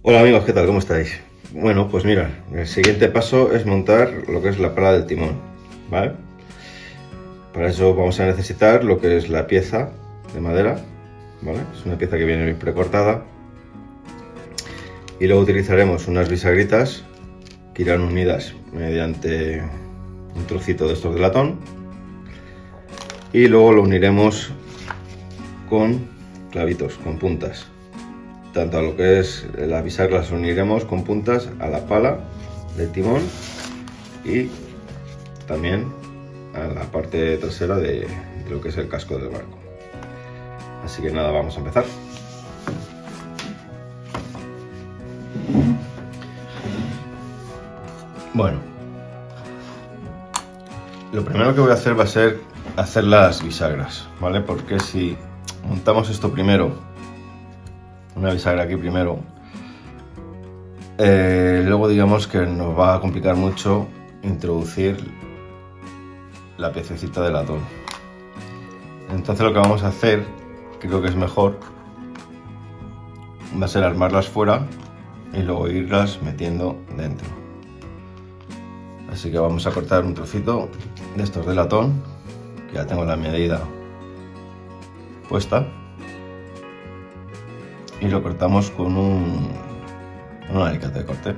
Hola amigos, ¿qué tal? ¿Cómo estáis? Bueno, pues mira, el siguiente paso es montar lo que es la pala del timón, ¿vale? Para eso vamos a necesitar lo que es la pieza de madera, ¿vale? Es una pieza que viene bien precortada. Y luego utilizaremos unas bisagritas que irán unidas mediante un trocito de estos de latón. Y luego lo uniremos con clavitos, con puntas. Tanto a lo que es las bisagras las uniremos con puntas a la pala del timón y también a la parte trasera de lo que es el casco del barco. Así que nada, vamos a empezar. Bueno, lo primero que voy a hacer va a ser hacer las bisagras, ¿vale? Porque si montamos esto primero, una bisagra aquí primero, luego digamos que nos va a complicar mucho introducir la piececita de latón. Entonces lo que vamos a hacer, creo que es mejor, va a ser armarlas fuera y luego irlas metiendo dentro. Así que vamos a cortar un trocito de estos de latón, que ya tengo la medida puesta, y lo cortamos con un alicate de corte.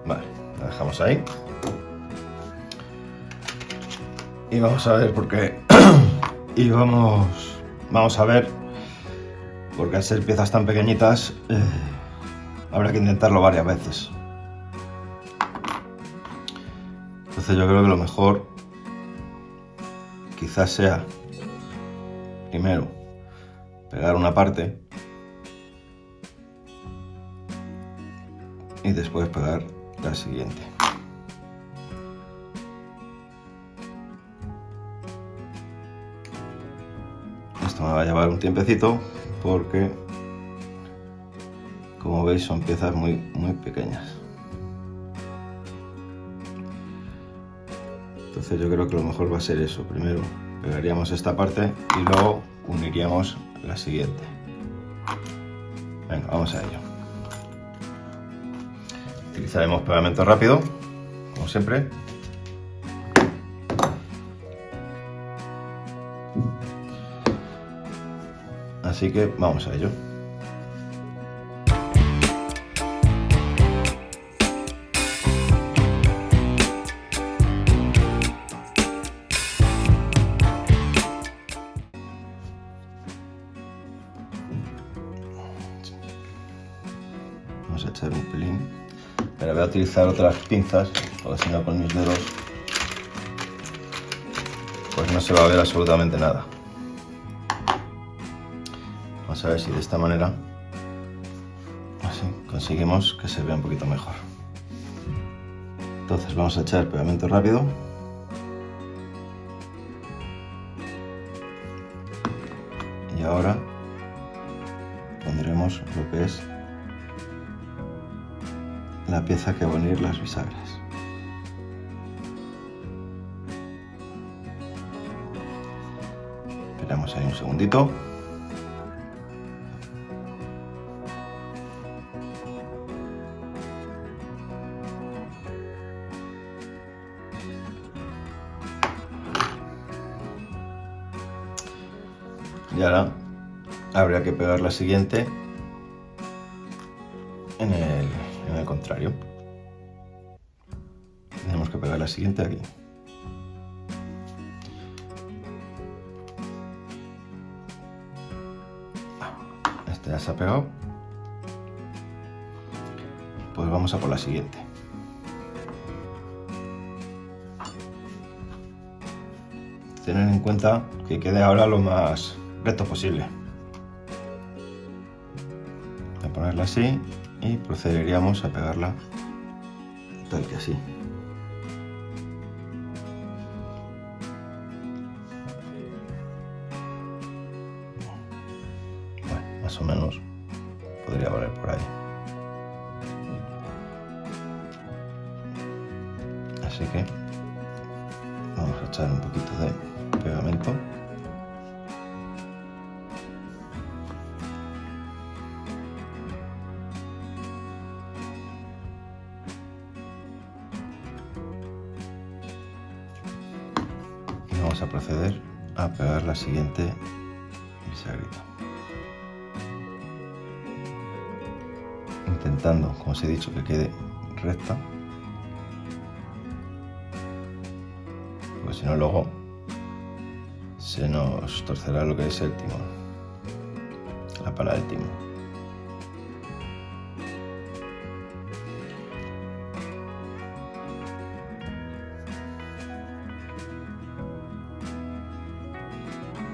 Vale, la dejamos ahí. Y vamos a ver por qué. Y vamos a ver, porque al ser piezas tan pequeñitas, habrá que intentarlo varias veces. Entonces yo creo que lo mejor quizás sea primero pegar una parte y después pegar la siguiente. Esto me va a llevar un tiempecito porque, como veis, son piezas muy pequeñas. Entonces yo creo que lo mejor va a ser eso. Primero pegaríamos esta parte y luego uniríamos la siguiente. Venga, vamos a ello. Utilizaremos pegamento rápido, como siempre. Así que vamos a ello. Vamos a echar un pelín. Pero voy a utilizar otras pinzas, porque si no con mis dedos pues no se va a ver absolutamente nada. Vamos a ver si de esta manera así conseguimos que se vea un poquito mejor. Entonces vamos a echar pegamento rápido. Y ahora pondremos lo que es la pieza que va a unir las bisagras. Esperamos ahí un segundito. Y ahora habría que pegar la siguiente en el contrario. Tenemos que pegar la siguiente aquí. Este ya se ha pegado. Pues vamos a por la siguiente. Tener en cuenta que quede ahora lo más recto posible. Voy a ponerla así y procederíamos a pegarla tal que así. Bueno, más o menos podría valer por ahí. Así que Vamos a echar un poquito de pegamento. Y vamos a proceder a pegar la siguiente bisagrita. Intentando, como os he dicho, que quede recta, porque si no luego se nos torcerá lo que es el timón, la pala del timón.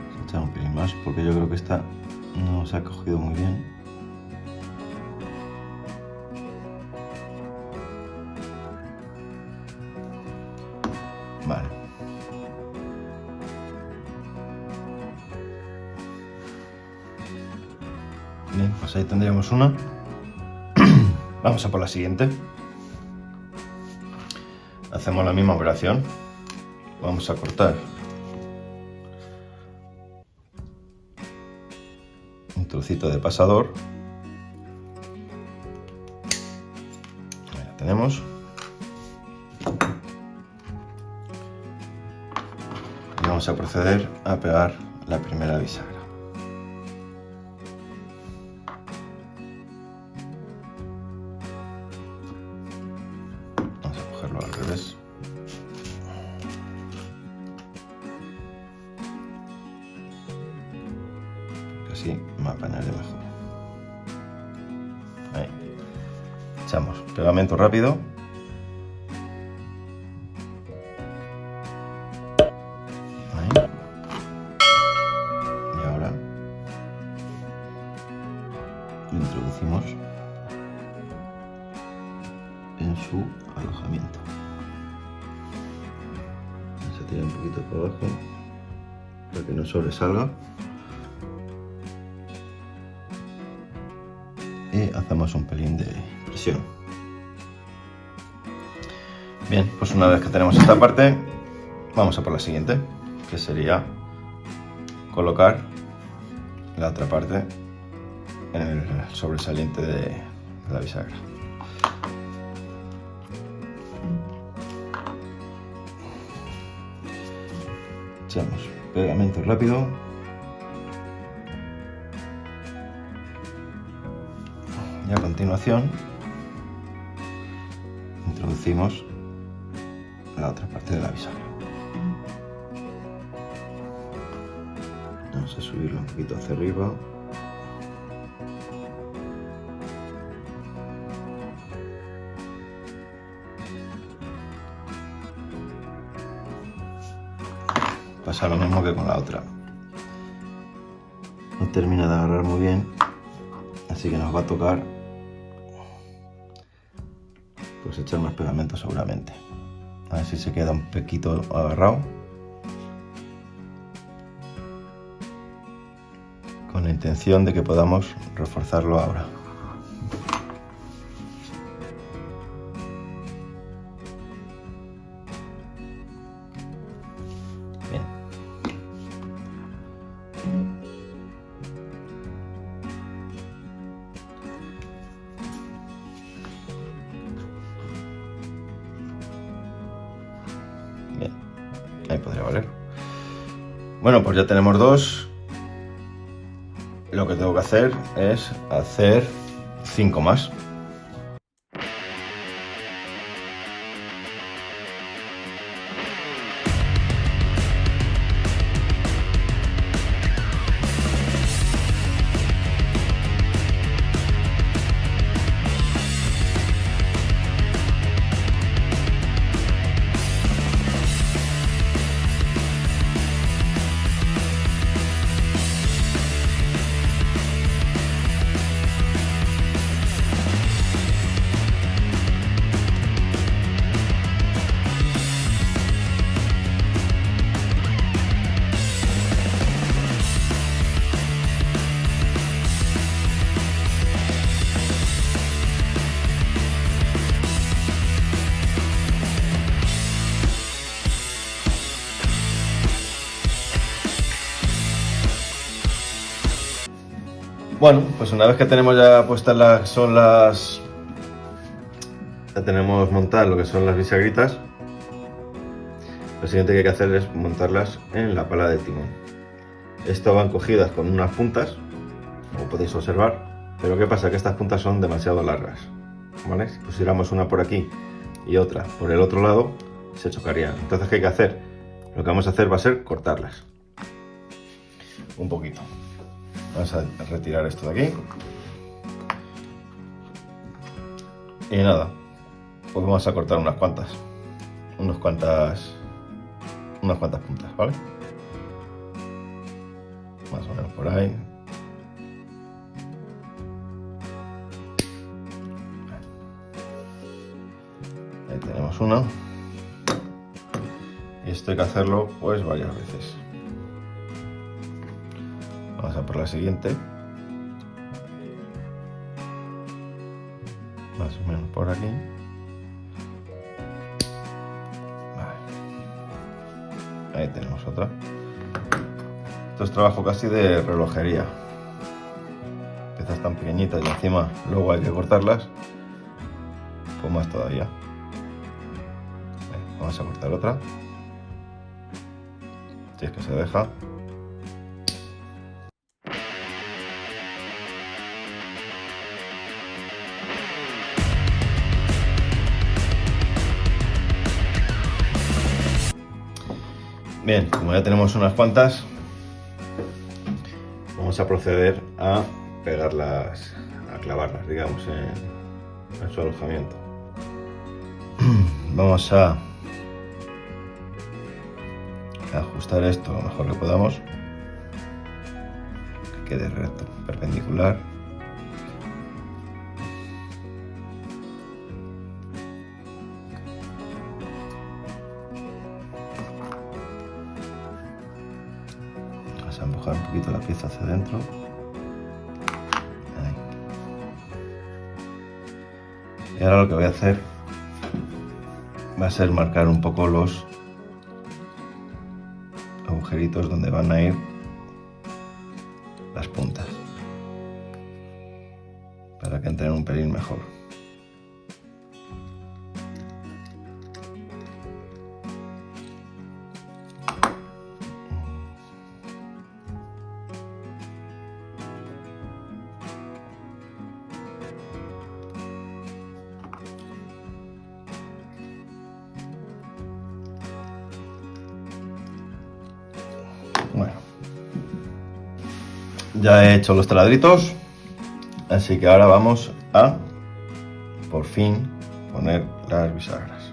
Vamos a echar un pelín más porque yo creo que esta no se ha cogido muy bien. Vale. Bien, pues ahí tendríamos una. Vamos a por la siguiente. Hacemos la misma operación. Vamos a cortar un trocito de pasador. Ahí la tenemos. Vamos a proceder a pegar la primera bisagra. Vamos a cogerlo al revés. Que así me apañaré mejor. Ahí. Echamos pegamento rápido. Introducimos en su alojamiento. Vamos a tirar un poquito para abajo para que no sobresalga y hacemos un pelín de presión. Bien, pues una vez que tenemos esta parte, vamos a por la siguiente, que sería colocar la otra parte en el sobresaliente de la bisagra. Echamos pegamento rápido. Y a continuación introducimos la otra parte de la bisagra. Vamos a subirlo un poquito hacia arriba. Pasa lo mismo que con la otra. No termina de agarrar muy bien, así que nos va a tocar pues echar más pegamento seguramente. A ver si se queda un poquito agarrado. Con la intención de que podamos reforzarlo ahora. Bien. Bien, ahí podría valer. Bueno, pues ya tenemos dos. Lo que tengo que hacer es hacer 5 más. Bueno, pues una vez que tenemos ya puestas ya tenemos montadas lo que son las bisagritas, lo siguiente que hay que hacer es montarlas en la pala del timón. Esto van cogidas con unas puntas, como podéis observar, pero ¿qué pasa? Que estas puntas son demasiado largas, ¿vale? Si pusiéramos una por aquí y otra por el otro lado, se chocarían. Entonces, ¿qué hay que hacer? Lo que vamos a hacer va a ser cortarlas un poquito. Vamos a retirar esto de aquí. Y nada, pues vamos a cortar unas cuantas puntas, ¿vale? Más o menos por ahí. Ahí tenemos una. Y esto hay que hacerlo pues varias veces. Vamos a por la siguiente. Más o menos por aquí. Vale. Ahí tenemos otra. Esto es trabajo casi de relojería. Piezas tan pequeñitas y encima luego hay que cortarlas, pues más todavía. Vamos a cortar otra. Si es que se deja. Bien, como ya tenemos unas cuantas, vamos a proceder a pegarlas, a clavarlas, digamos, en su alojamiento. Vamos a ajustar esto lo mejor que podamos, que quede recto, perpendicular. Vamos a empujar un poquito la pieza hacia adentro. Ahí. Y ahora lo que voy a hacer va a ser marcar un poco los agujeritos donde van a ir las puntas, para que entren un pelín mejor. Bueno, ya he hecho los taladritos, así que ahora vamos a, por fin, poner las bisagras.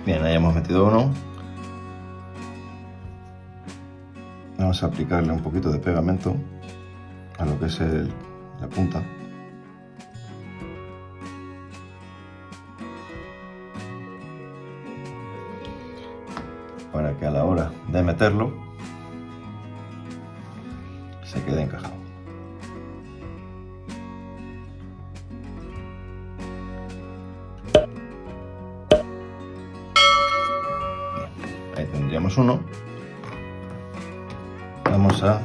Bien, ahí hemos metido uno. Vamos a aplicarle un poquito de pegamento a lo que es la punta. Para que a la hora de meterlo se quede encajado. Ahí tendríamos uno. Vamos a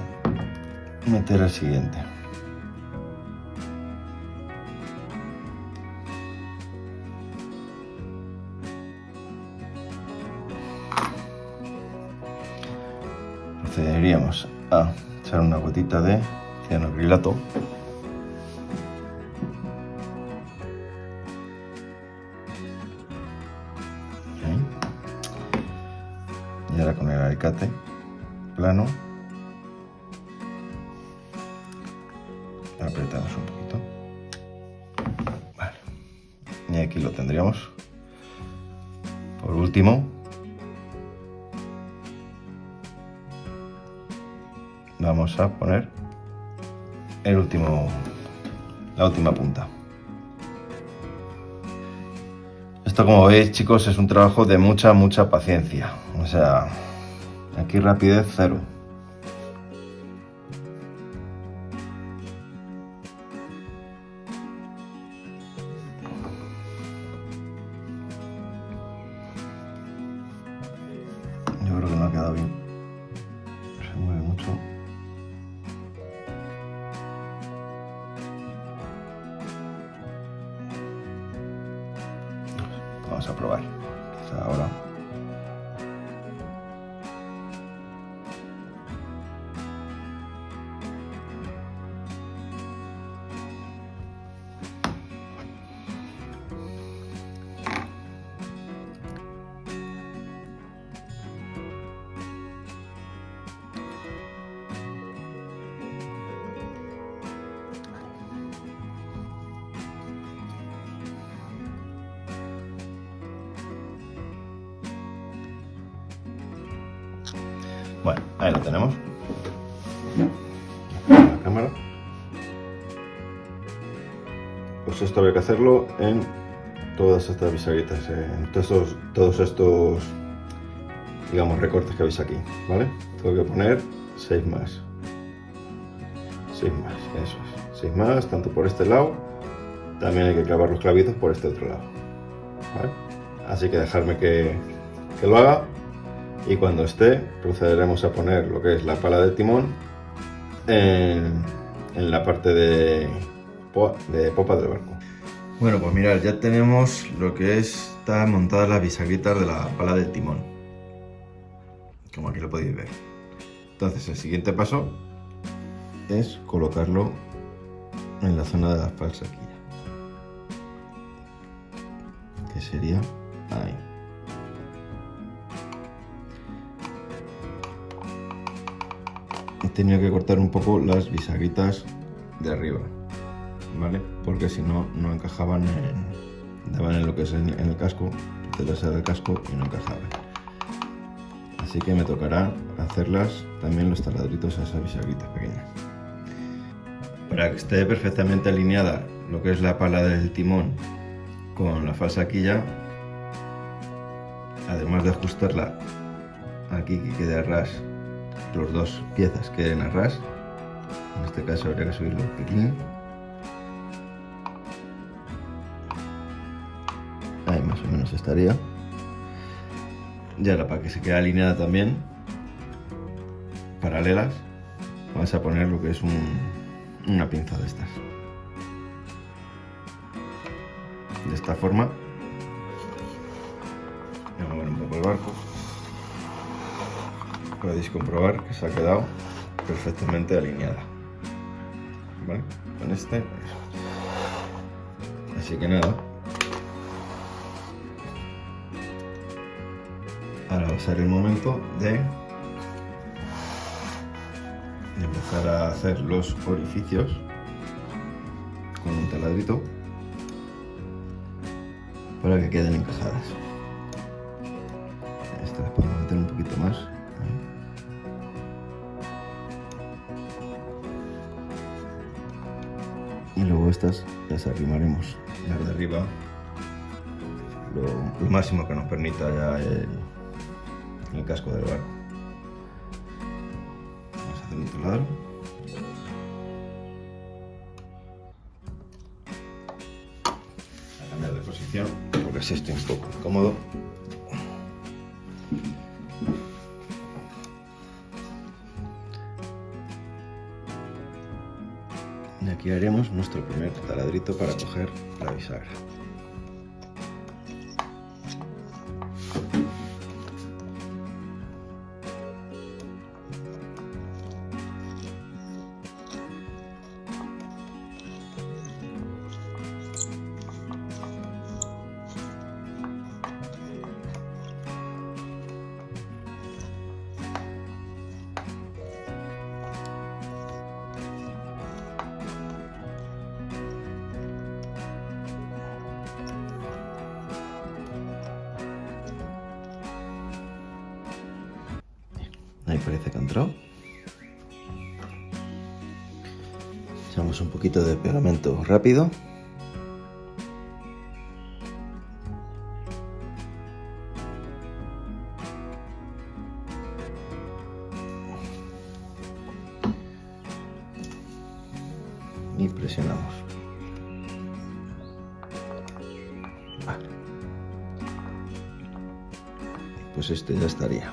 meter el siguiente. Procederíamos a echar una gotita de cianoacrilato. Y ahora con el alicate plano apretamos un poquito. Vale. Y aquí lo tendríamos. Por último, vamos a poner la última punta. Esto, como veis, chicos, es un trabajo de mucha paciencia. O sea, Aquí rapidez 0. Yo creo que no ha quedado bien. Se mueve mucho. Vamos a probar. Quizá ahora. Bueno, ahí lo tenemos. La cámara. Pues esto habría que hacerlo en todas estas bisagritas, en todos estos, digamos, recortes que veis aquí, ¿vale? Tengo que poner 6 más. 6 más, eso es. 6 más, tanto por este lado. También hay que clavar los clavitos por este otro lado, ¿vale? Así que dejarme que lo haga. Y cuando esté, procederemos a poner lo que es la pala del timón en la parte de popa del barco. Bueno, pues mirad, ya tenemos lo que está montadas las bisagritas de la pala del timón, como aquí lo podéis ver. Entonces el siguiente paso es colocarlo en la zona de la falsaquilla, que sería ahí. He tenido que cortar un poco las bisagritas de arriba, ¿vale? Porque si no, no encajaban daban en lo que es en el casco, trasera del casco, y no encajaban. Así que me tocará hacerlas también los taladritos a esas bisagritas pequeñas. Para que esté perfectamente alineada lo que es la pala del timón con la falsaquilla, además de ajustarla aquí que quede a ras, los dos piezas queden a ras, en este caso habría que subirlo un poquitín, ahí más o menos estaría. Y ahora, para que se quede alineada también, paralelas, vamos a poner lo que es una pinza de estas, de esta forma. Voy a mover un poco el barco. Podéis comprobar que se ha quedado perfectamente alineada, ¿vale? Con este. Así que nada, ahora va a ser el momento de empezar a hacer los orificios con un taladrito para que queden encajadas. Estas las podemos meter un poquito más. Y luego estas las arrimaremos, las de arriba, lo máximo que nos permita ya el casco del barco. Vamos a hacer un taladro. A cambiar de posición porque así estoy un poco incómodo. Y aquí haremos nuestro primer taladrito para coger la bisagra. Ahí parece que ha entrado. Echamos un poquito de pegamento rápido. y presionamos. Vale. Pues esto ya estaría.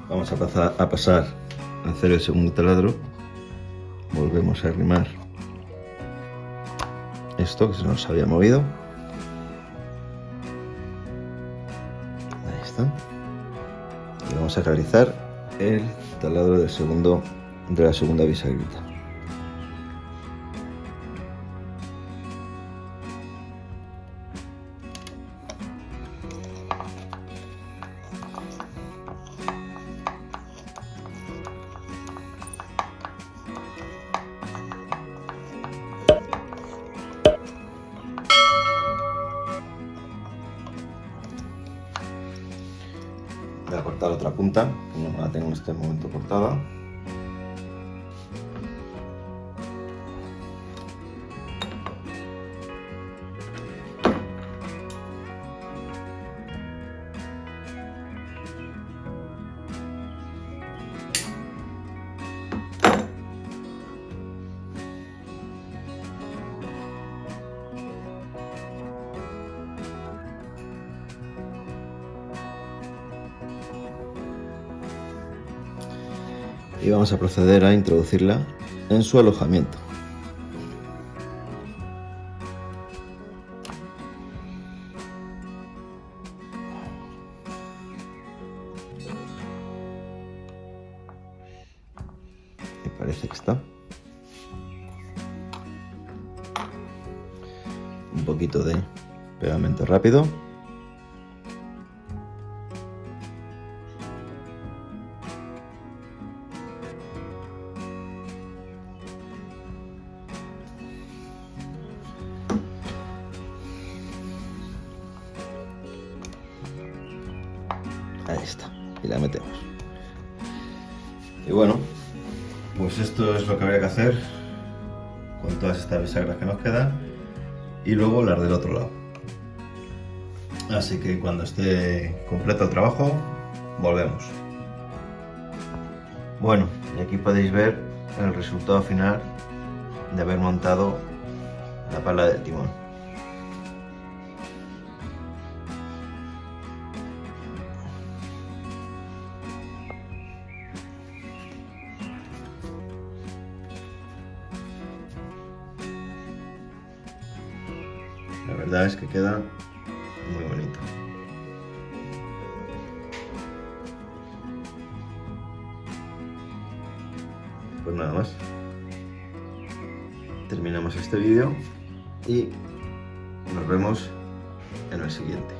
Vamos a pasar a hacer el segundo taladro. Volvemos a arrimar esto que se nos había movido. Ahí está. Y vamos a realizar el taladro de la segunda bisagrita. Voy a cortar otra punta, que no la tengo en este momento cortada. Y vamos a proceder a introducirla en su alojamiento. Me parece que está. Un poquito de pegamento rápido. Ahí está, y la metemos. Y bueno, pues esto es lo que habría que hacer con todas estas bisagras que nos quedan y luego las del otro lado. Así que cuando esté completo el trabajo, volvemos. Bueno, y aquí podéis ver el resultado final de haber montado la pala del timón. La verdad es que queda muy bonito. Pues nada más. Terminamos este vídeo y nos vemos en el siguiente.